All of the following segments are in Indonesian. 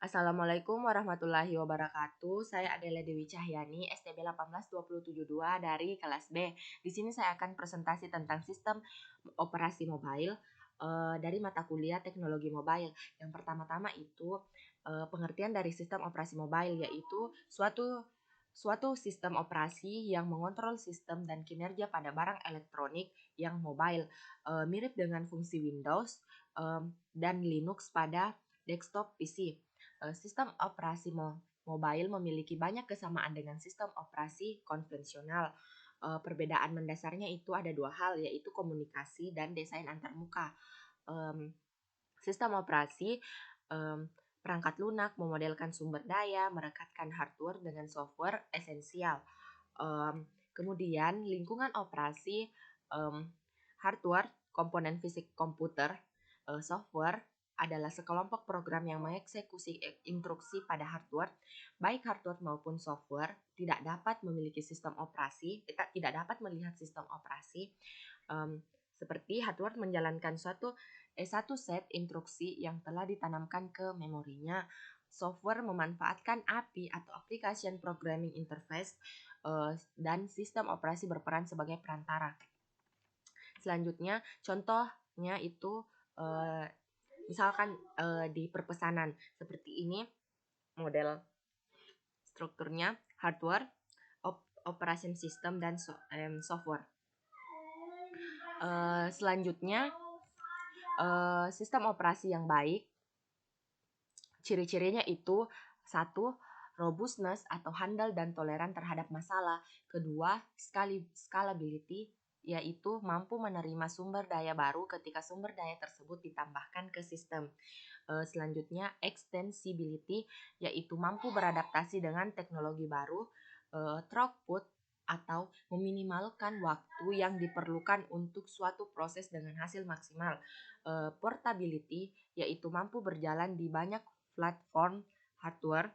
Assalamualaikum warahmatullahi wabarakatuh. Saya Adela Dewi Cahyani, STB 18272 dari kelas B. Di sini saya akan presentasi tentang sistem operasi mobile dari mata kuliah teknologi mobile. Yang pertama-tama itu pengertian dari sistem operasi mobile, yaitu suatu sistem operasi yang mengontrol sistem dan kinerja pada barang elektronik yang mobile, mirip dengan fungsi Windows dan Linux pada desktop PC. Sistem operasi mobile memiliki banyak kesamaan dengan sistem operasi konvensional. Perbedaan mendasarnya itu ada dua hal, yaitu komunikasi dan desain antarmuka. Sistem operasi perangkat lunak memodelkan sumber daya, merekatkan hardware dengan software esensial. Kemudian lingkungan operasi hardware, komponen fisik komputer, software adalah sekelompok program yang mengeksekusi instruksi pada hardware. Baik hardware maupun software tidak dapat memiliki sistem operasi, tidak dapat melihat sistem operasi. Seperti hardware menjalankan satu set instruksi yang telah ditanamkan ke memorinya. Software memanfaatkan API atau Application Programming Interface, dan sistem operasi berperan sebagai perantara. Selanjutnya, contohnya itu misalkan di perpesanan seperti ini model strukturnya: hardware, operation system, dan software. Selanjutnya, sistem operasi yang baik, ciri-cirinya itu: satu, robustness atau handal dan toleran terhadap masalah. Kedua, scalability, yaitu mampu menerima sumber daya baru ketika sumber daya tersebut ditambahkan ke sistem. Selanjutnya, extensibility, yaitu mampu beradaptasi dengan teknologi baru. Throughput, atau meminimalkan waktu yang diperlukan untuk suatu proses dengan hasil maksimal. Portability, yaitu mampu berjalan di banyak platform hardware.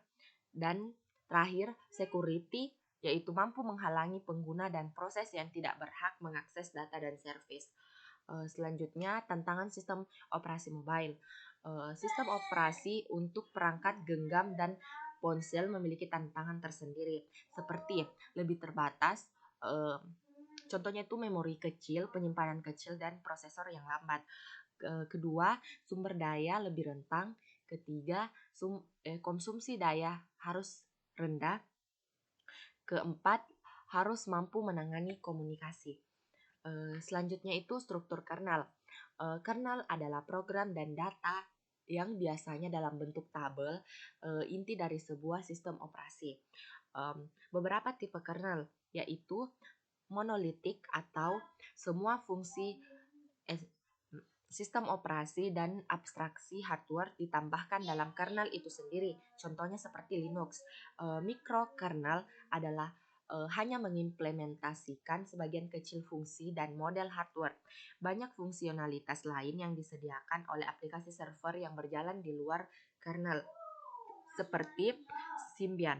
Dan terakhir, security, yaitu mampu menghalangi pengguna dan proses yang tidak berhak mengakses data dan service. Selanjutnya, tantangan sistem operasi mobile. Sistem operasi untuk perangkat genggam dan ponsel memiliki tantangan tersendiri, seperti lebih terbatas, contohnya itu memori kecil, penyimpanan kecil, dan prosesor yang lambat. Kedua, sumber daya lebih rentang. Ketiga, konsumsi daya harus rendah. Keempat, harus mampu menangani komunikasi. Selanjutnya itu struktur kernel. Kernel adalah program dan data yang biasanya dalam bentuk tabel, inti dari sebuah sistem operasi. Beberapa tipe kernel, yaitu monolitik atau semua fungsi sistem operasi dan abstraksi hardware ditambahkan dalam kernel itu sendiri. Contohnya seperti Linux. Mikrokernel adalah hanya mengimplementasikan sebagian kecil fungsi dan model hardware. Banyak fungsionalitas lain yang disediakan oleh aplikasi server yang berjalan di luar kernel, seperti Symbian.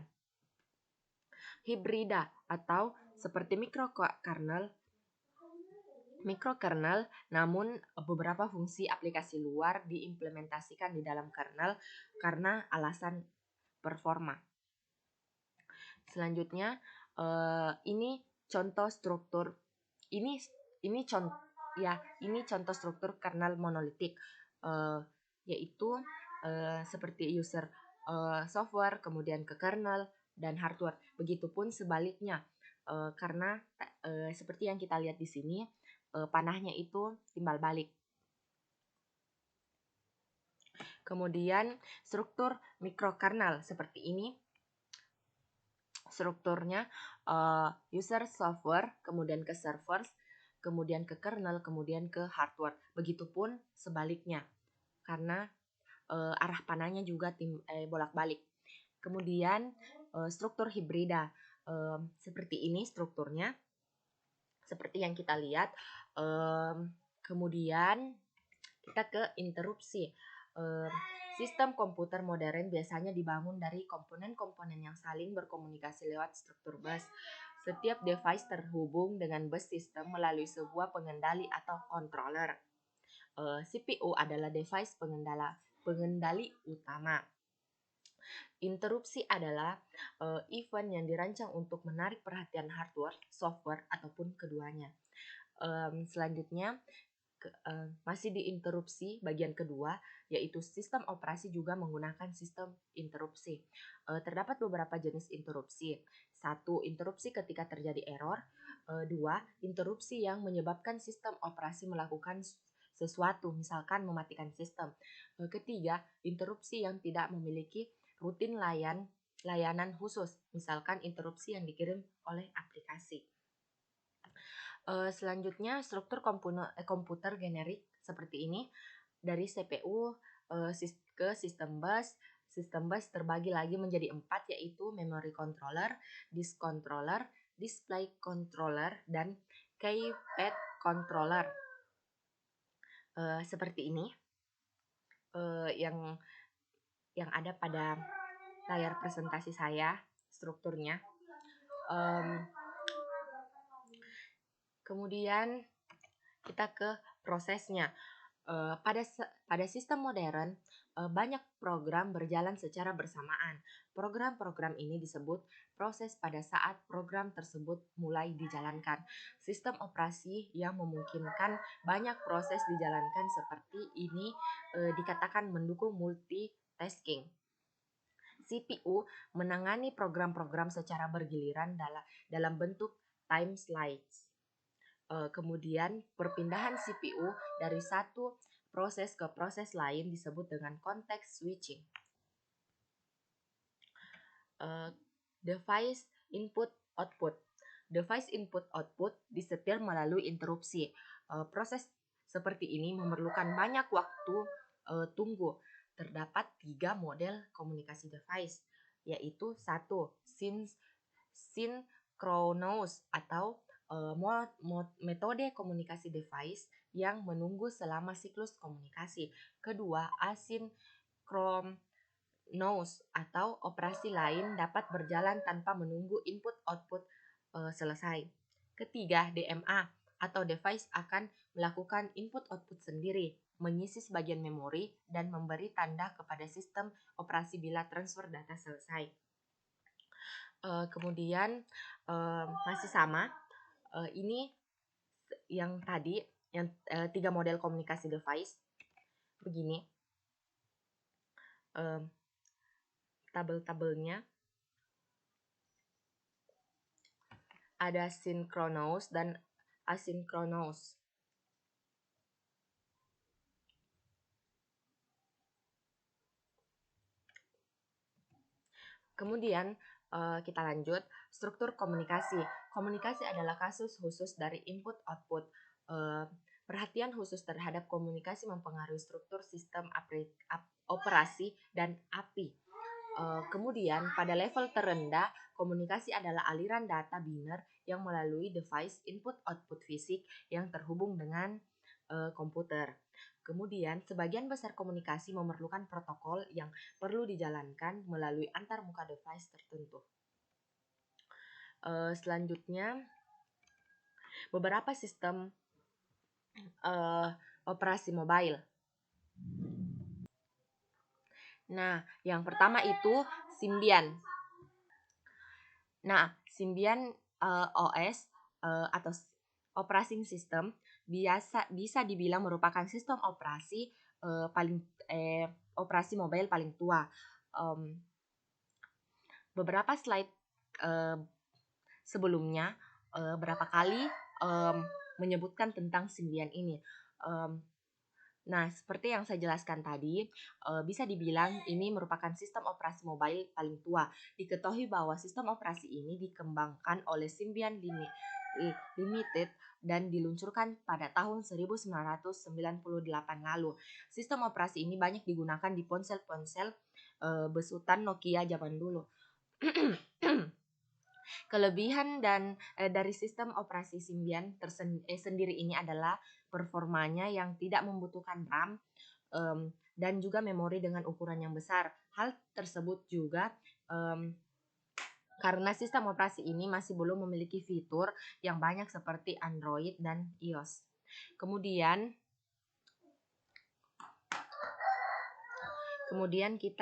Hibrida atau seperti mikrokernel, namun beberapa fungsi aplikasi luar diimplementasikan di dalam kernel karena alasan performa. Selanjutnya, ini contoh struktur struktur kernel monolitik, yaitu seperti user software, kemudian ke kernel dan hardware. Begitupun sebaliknya, karena seperti yang kita lihat di sini, panahnya itu timbal balik. Kemudian struktur mikrokernel seperti ini. Strukturnya user software, kemudian ke servers, kemudian ke kernel, kemudian ke hardware. Begitupun sebaliknya, karena arah panahnya juga bolak-balik. Kemudian struktur hibrida, seperti ini strukturnya, seperti yang kita lihat. Kemudian kita ke interupsi. Sistem komputer modern biasanya dibangun dari komponen-komponen yang saling berkomunikasi lewat struktur bus. Setiap device terhubung dengan bus sistem melalui sebuah pengendali atau controller. CPU adalah device pengendali utama. Interupsi adalah event yang dirancang untuk menarik perhatian hardware, software, ataupun keduanya. Selanjutnya, masih di interupsi bagian kedua, yaitu sistem operasi juga menggunakan sistem interupsi. Terdapat beberapa jenis interupsi. 1. Interupsi ketika terjadi error. 2. Interupsi yang menyebabkan sistem operasi melakukan sesuatu, misalkan mematikan sistem. Ketiga, interupsi yang tidak memiliki rutin layanan khusus, misalkan interupsi yang dikirim oleh aplikasi. Selanjutnya, struktur komputer generik seperti ini. Dari CPU ke sistem bus. Sistem bus terbagi lagi menjadi 4, yaitu memory controller, disk controller, display controller, dan keypad controller. Seperti ini yang ada pada layar presentasi saya, strukturnya. Kemudian kita ke prosesnya. Pada sistem modern, banyak program berjalan secara bersamaan. Program-program ini disebut proses pada saat program tersebut mulai dijalankan. Sistem operasi yang memungkinkan banyak proses dijalankan seperti ini dikatakan mendukung multitasking. CPU menangani program-program secara bergiliran dalam bentuk time slice. Kemudian perpindahan CPU dari satu proses ke proses lain disebut dengan context switching. Device input output. Device input output disetir melalui interupsi. Proses seperti ini memerlukan banyak waktu tunggu. Terdapat 3 model komunikasi device, yaitu 1. Synchronous atau metode komunikasi device yang menunggu selama siklus komunikasi. Kedua, asynchronous atau operasi lain dapat berjalan tanpa menunggu input-output selesai. Ketiga, DMA atau device akan melakukan input-output sendiri, mengisi sebagian memori, dan memberi tanda kepada sistem operasi bila transfer data selesai. Kemudian masih sama. Ini yang tadi, yang 3 model komunikasi device. Begini tabel-tabelnya. Ada synchronous dan asynchronous. Kemudian kita lanjut, struktur komunikasi. Komunikasi adalah kasus khusus dari input-output. Perhatian khusus terhadap komunikasi mempengaruhi struktur sistem operasi dan API. Kemudian pada level terendah, komunikasi adalah aliran data biner yang melalui device input-output fisik yang terhubung dengan komputer. Kemudian, sebagian besar komunikasi memerlukan protokol yang perlu dijalankan melalui antarmuka device tertentu. Selanjutnya, beberapa sistem operasi mobile. Nah, yang pertama itu Symbian. Nah, Symbian OS atau operating system bisa dibilang merupakan sistem operasi operasi mobile paling tua. Beberapa slide sebelumnya berapa kali menyebutkan tentang Symbian ini. Nah, seperti yang saya jelaskan tadi, bisa dibilang ini merupakan sistem operasi mobile paling tua. Diketahui bahwa sistem operasi ini dikembangkan oleh Symbian Limited dan diluncurkan pada tahun 1998 lalu. Sistem operasi ini banyak digunakan di ponsel-ponsel besutan Nokia zaman dulu. Kelebihan dari sistem operasi Symbian sendiri ini adalah performanya yang tidak membutuhkan RAM dan juga memori dengan ukuran yang besar. Hal tersebut juga karena sistem operasi ini masih belum memiliki fitur yang banyak seperti Android dan iOS. Kemudian kita